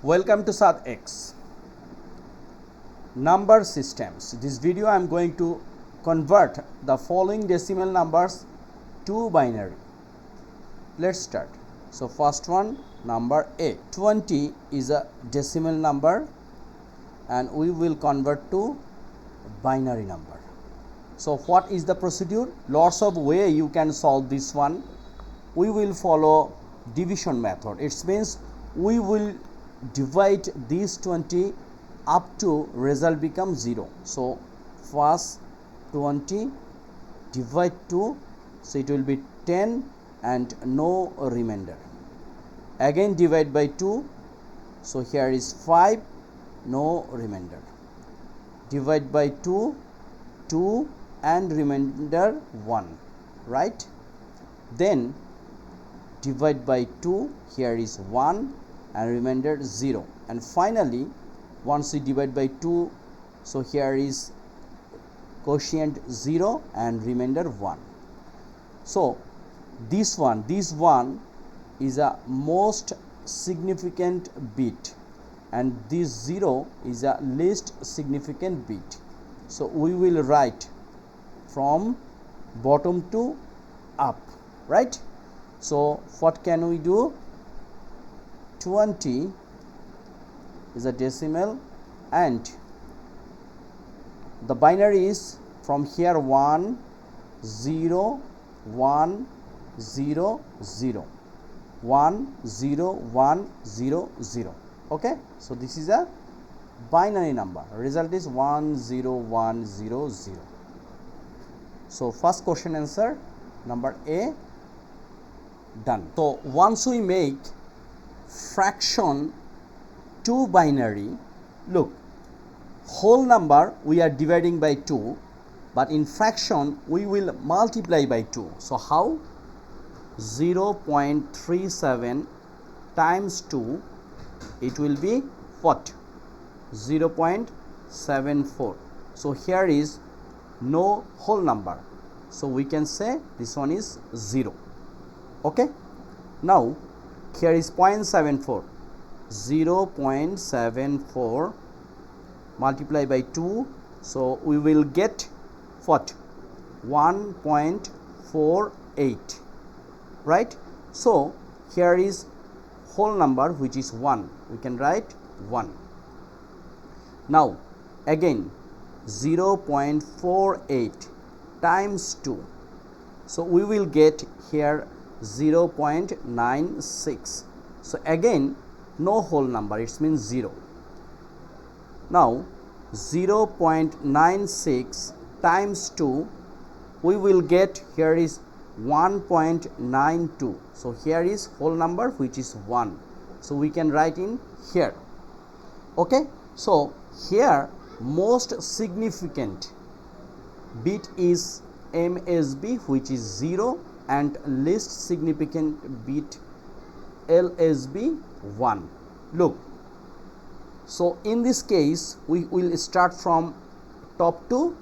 Welcome to SATX number systems. This video I am going to convert the following decimal numbers to binary. Let's start. So first one, number A. 20 is a decimal number and we will convert to binary number. So what is the procedure? Lots of way you can solve this one. We will follow division method. It means we will divide these 20 up to result becomes 0. So first 20 divide 2, so it will be 10 and no remainder. Again divide by 2, so here is 5, no remainder. Divide by 2, 2 and remainder 1, right? Then divide by 2, here is 1 and remainder 0. And finally once we divide by 2, so here is quotient 0 and remainder 1. So this one is a most significant bit and this 0 is a least significant bit. So we will write from bottom to up, right? So what can we do? 20 is a decimal and the binary is from here 1 0 1 0 0 1 0 1 0 0. Okay, so this is a binary number. Result is 1 0 1 0 0. So first question answer number A done. So once we make fraction to binary, look, whole number we are dividing by 2, but in fraction we will multiply by 2. So how? 0.37 times 2, it will be what? 0.74. So here is no whole number, so we can say this one is 0. Okay, now here is 0.74. 0.74 multiply by 2, so we will get what? 1.48, right? So here is whole number which is 1, we can write 1. Now again 0.48 times 2, so we will get here 0.96. so again no whole number, it means 0. Now 0.96 times 2, we will get here is 1.92. so here is whole number which is 1, so we can write in here. Okay, so here most significant bit is MSB which is 0 and least significant bit LSB 1. Look, so in this case we will start from top to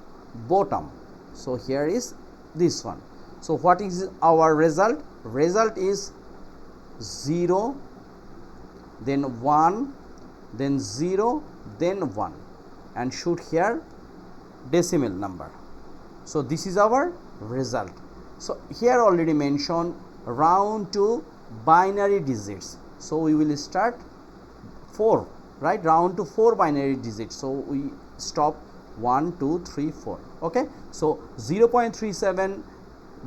bottom. So here is this one. So what is our result? Result is 0, then 1, then 0, then 1, and shoot here decimal number. So this is our result. So here already mentioned round to binary digits, so we will start 4, right? Round to 4 binary digits, so we stop 1 2 3 4. Okay, so 0.37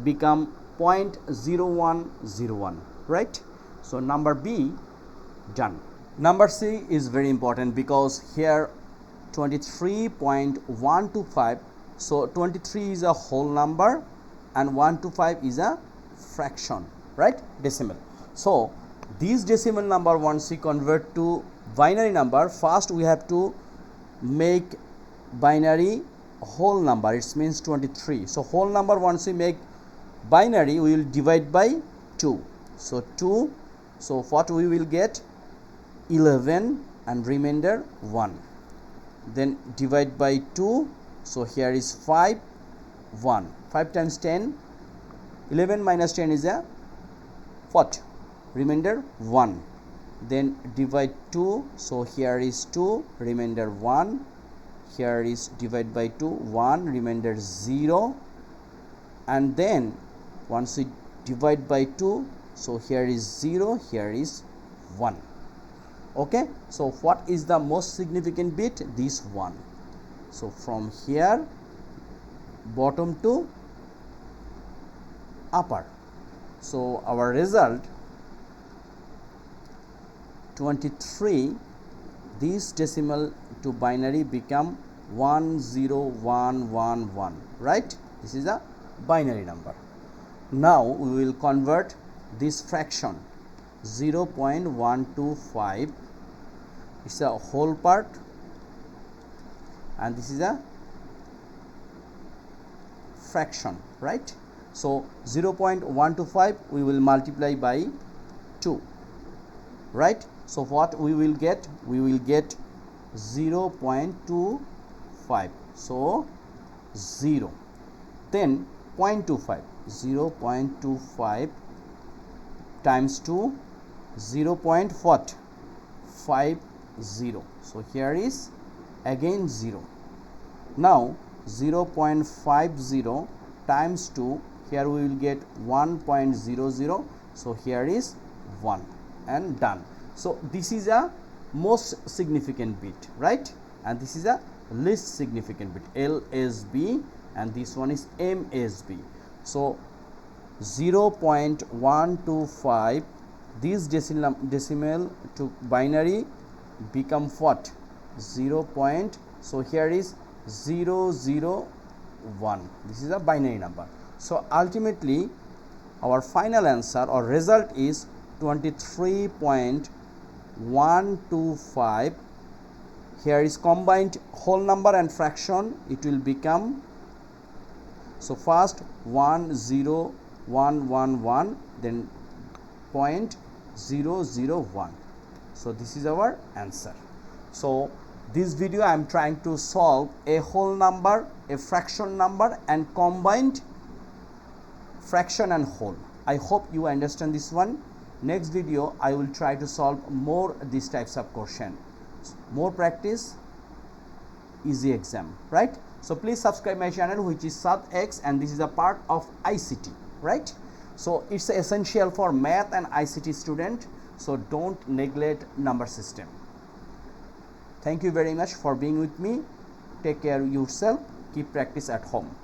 become 0.0101, right? So number B done. Number C is very important because here 23.125, so 23 is a whole number and 125 is a fraction, right? Decimal. So this decimal number once we convert to binary number, first we have to make binary whole number, it means 23. So whole number once we make binary, we will divide by 2. So 2, so what we will get? 11 and remainder 1. Then divide by 2, so here is 5 1. 5 times 10, 11 minus 10 is a what? Remainder 1. then divide 2, so here is 2, remainder 1, here is divide by 2, 1, remainder 0, and then once we divide by 2, so here is 0, here is 1. Okay, so what is the most significant bit? This 1. So from here bottom to upper, so our result 23, this decimal to binary become 10111, right? This is a binary number. Now we will convert this fraction 0.125, it's a whole part, and this is a fraction, right? So 0.125 we will multiply by 2, right? So what we will get? We will get 0.25, so 0, then 0.25, 0.25 times 2, 0.50, so here is again 0. Now 0.50 times 2, here we will get 1.00, so here is 1, and done. So this is a most significant bit, right? And this is a least significant bit, LSB, and this one is MSB. So 0.125, this decimal to binary become what? 0. So here is 001. This is a binary number. So ultimately our final answer or result is 23.125. Here is combined whole number and fraction, it will become, so first 10111, then 0.001. so this is our answer. So this video I am trying to solve a whole number, a fraction number, and combined fraction and whole. I hope you understand this one. Next video I will try to solve more these types of question. More practice, easy exam, right? So please subscribe my channel, which is SatX, and this is a part of ICT, right? So it's essential for math and ICT student, so don't neglect number system. Thank you very much for being with me. Take care of yourself. Keep practice at home.